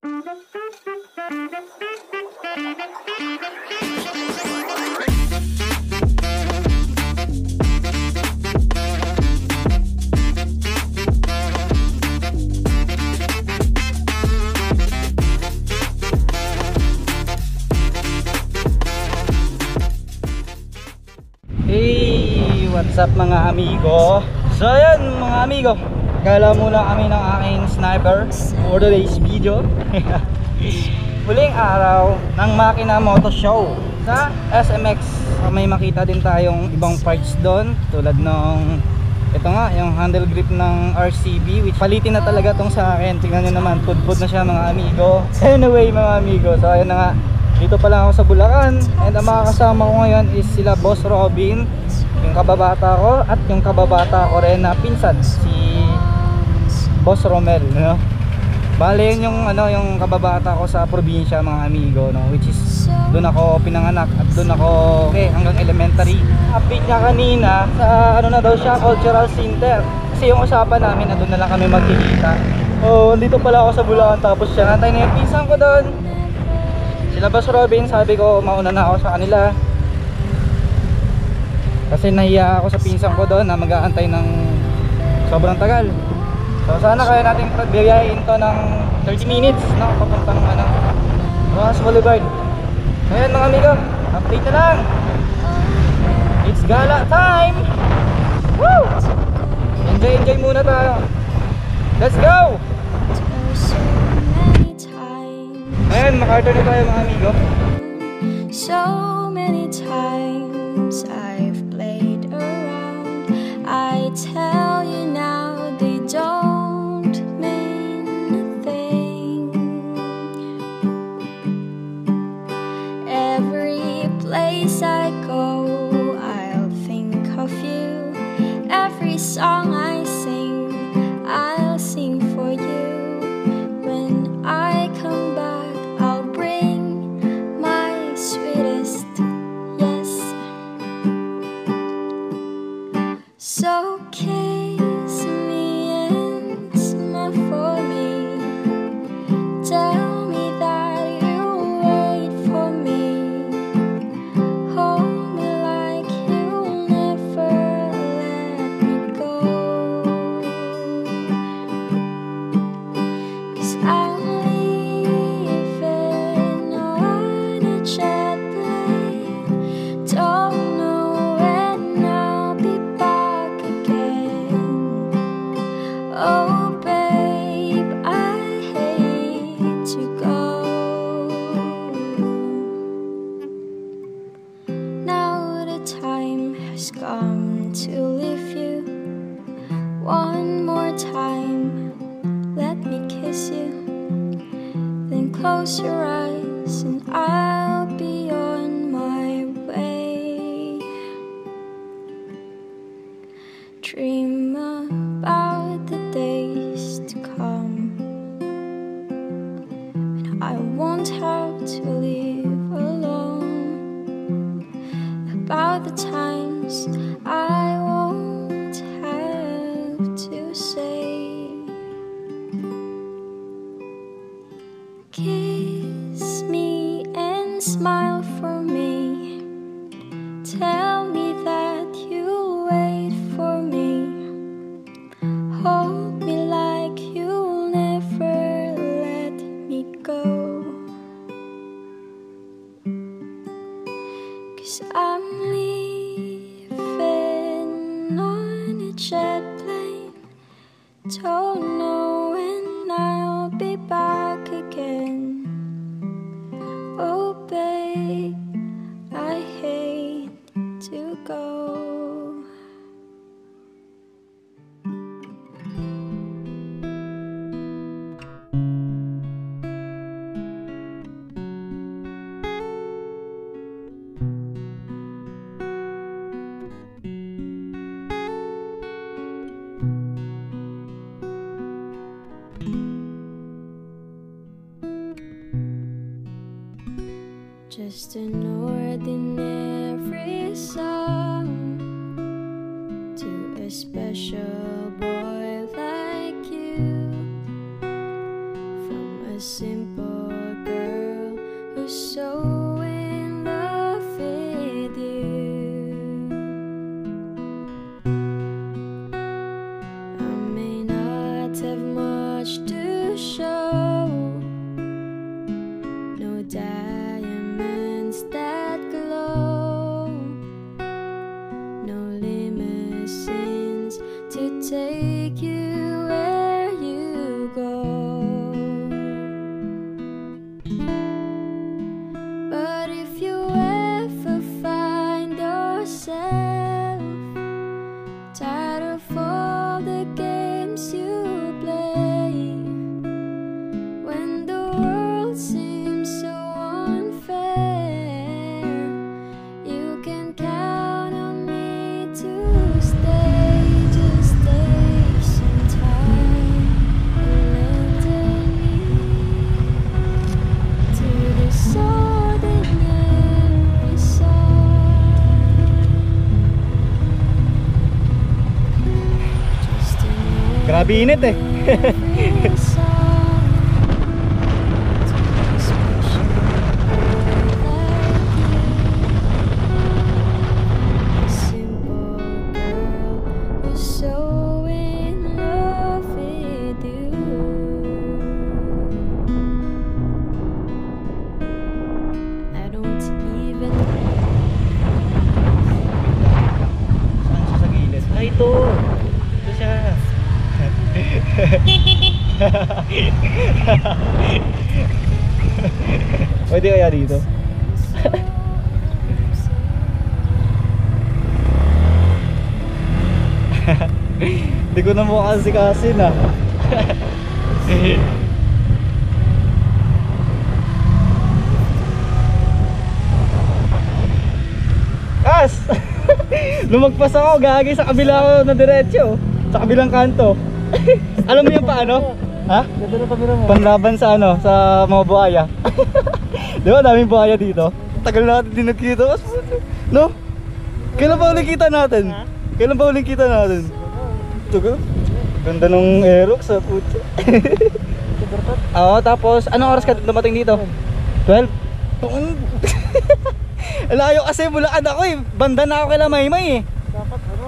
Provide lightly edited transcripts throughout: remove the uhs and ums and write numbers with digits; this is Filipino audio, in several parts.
Hey, what's up mga amigo? So ayan mga amigo, gala muna kami ng aking sniper for today's video. Muling araw ng Makina Moto Show sa SMX. May makita din tayong ibang parts doon, tulad ng ito nga, yung handle grip ng RCB, which palitin na talaga tong sa akin. Tingnan nyo naman, pudpud na siya mga amigo. Anyway mga amigo, so ayan na nga, dito pa lang ako sa Bulacan, and ang mga kasama ko ngayon is sila Boss Robin, yung kababata ko, at yung kababata ko rin na pinsan, si Boss Romel, no? Bale yun yung, yung kababata ko sa probinsya mga amigo, no? Which is doon ako pinanganak at doon ako hanggang elementary. Update niya kanina sa na daw siya, cultural center, kasi yung usapan namin na doon na lang kami magkikita. Oh, dito pala ako sa Bulacan, tapos siya antay na yung pinsan ko doon. Sila Boss Robin, sabi ko mauna na ako sa kanila kasi nahiya ako sa pinsan ko doon na mag-aantay ng sobrang tagal. So sana kaya natin biyahin to ng 30 minutes, no? Papuntang Rojas Boulevard. Ayan mga amigo, update na lang. It's gala time. Woo! Enjoy muna tayo. Let's go! Ayan, MacArthur na tayo mga amigo. So many times I've played around, I tell you now they don't mean a thing. Every place I go I'll think of you. Every song I sing I'll sing for you. When I come back so kiss me and smile for me. Tell me that you'll wait for me. Hold me like you'll never let me go. 'Cause I'm leaving on a jet plane. Don't know when I'll be back. Oh babe, I hate to go. Now the time has come to leave you. One more time, let me kiss you. Then close your eyes and I'll be on my way. Dream about the days to come, and I won't have to live alone. About the times I won't have to say, kiss me and smile for me. Tell me that you'll wait for me. Hold me like you'll never let me go. 'Cause I'm leaving on a jet plane. Don't know when I'll be back again. Oh babe, I hate to go. Just an ordinary song to a special boy like you, from a simple girl who's so in love with you. I may not have much to show, no diamonds that glow, no limousines to take you where you go. But if you ever find yourself tired of all the games you play, when the world seems so unfair, you can count on me to stay. Just take some time and lend a ear to this ordinary song. Just another Grabe init eh. song to a special boy like you. A simple girl who's so in love with you. I don't even Saan siya sa gilid? Ay, ito! Ito siya! Pwede kaya dito? Hindi ko na mukha si Kasin ah. Kas! Lumagpas ako, gagi sa kabila ko na diretso. Sa kabilang kanto. Alam mo yung paano? Ha? Ganda na kamera mo. Panlaban sa ano, sa mga buhaya. Di ba daming buhaya dito? Tagal natin din nagkita. No? Kailan ba uling kita natin? Kailan ba uling kita natin? Ito ka? Ganda ng Aerox sa putya. Oo, tapos anong oras ka dumating dito? 12? Layo kasi Bulacan ako eh. Banda na ako kay Maymay eh. Dapat ano,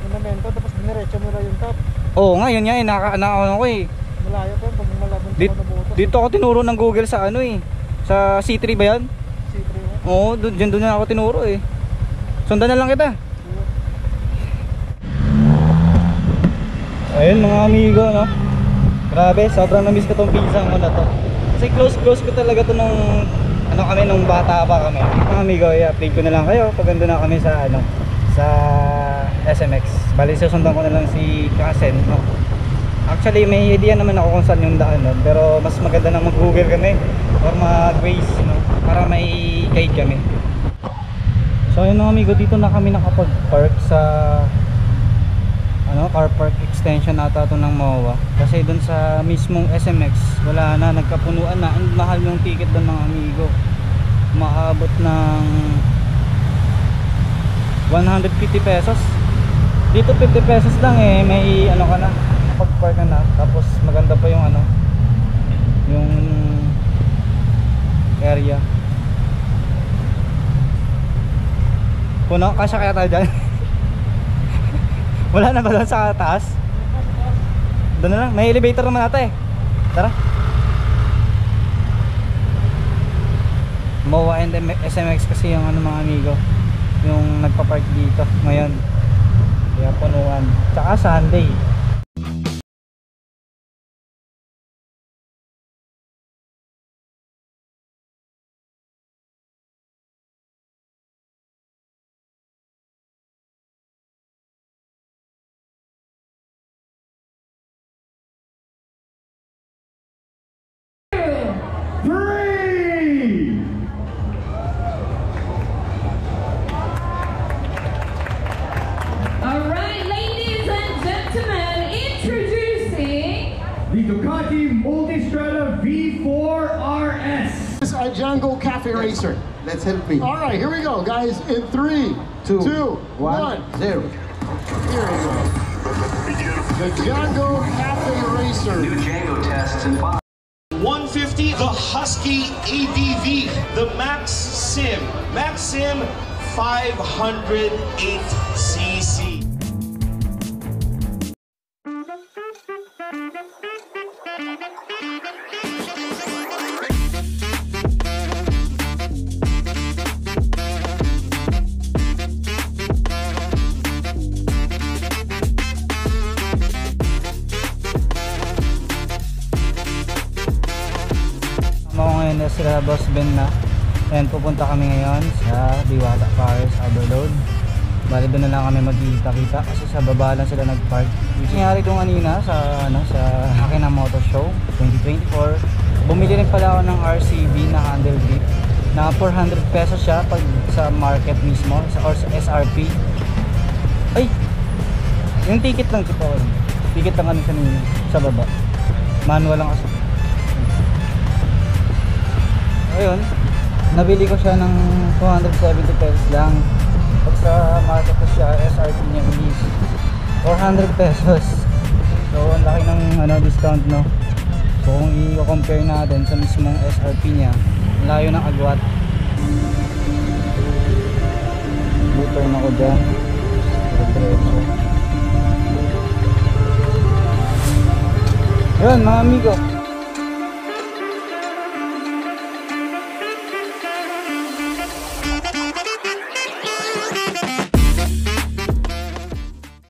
monumento tapos diniretso mo na yung top. Oo nga, yun nga eh. Nakaano ko eh. Malayo pa yun pag malabon sa nabutas. Dito ako tinuro ng Google sa ano eh. Sa C3 ba yan? C3 mo. Oo, dyan doon na ako tinuro eh. Sundan na lang kita. Ayun mga amigo, no? Grabe, sobrang na-miss ko tong pisang ko na to. Kasi close ko talaga to nung ano kami, nung bata pa kami. Mga amigo, i-update ko na lang kayo pag ando na kami sa ano, sa SMX. Bali, susundan ko na lang si Kasen, no? Actually, may idea naman ako kung saan yung daan nun, pero mas maganda na mag-google kami or mag-waze, no? Para may guide kami. So ayun mga amigo, dito na kami nakapag-park sa ano, car park extension ata ito ng MOA. Kasi dun sa mismong SMX wala na, nagkapunuan na. And mahal yung ticket dun mga amigo. Maabot ng 150 pesos. Dito 50 pesos lang eh, may ano ka na, pag-park ka na. Tapos maganda pa yung ano, yung area. Puno, kasya kaya tayo dyan? Wala na ba doon sa taas? Doon na lang, may elevator naman ata eh. Tara. MOA and SMX kasi yung ano mga amigo, yung nagpa-park dito ngayon. Kaya punuan. Tsaka Sunday. Ducati Multistrada V4 RS. This is a Django Cafe Racer. Let's help me. All right, here we go, guys. In 3, 2, 1, 0. Here we go. The Django Cafe Racer. New Django tests in 5. Husky ADV, the Maxim 508cc. Ngayon na sila Boss Ben na. And pupunta kami ngayon sa Diwata Paris Overload. Bali doon na lang kami magkikita-kita kasi sa baba lang sila nag-park. Nangyari itong kanina sa akin na motor show 2024. Bumili rin pala ako ng RCB na handle grip na 400 pesos siya pag sa market mismo or sa SRP. Ay! Yung ticket lang ito. Ticket lang kami kanina sa baba. Manual lang kasi. Ayun, nabili ko siya ng 270 pesos lang. Pag sa market ko siya, SRP niya is 400 pesos. So, ang laki ng discount, no? So, kung i-compare natin sa mismong SRP niya, layo ng agwat. U-turn ako dyan. Diretso. Ayun, mga amigo.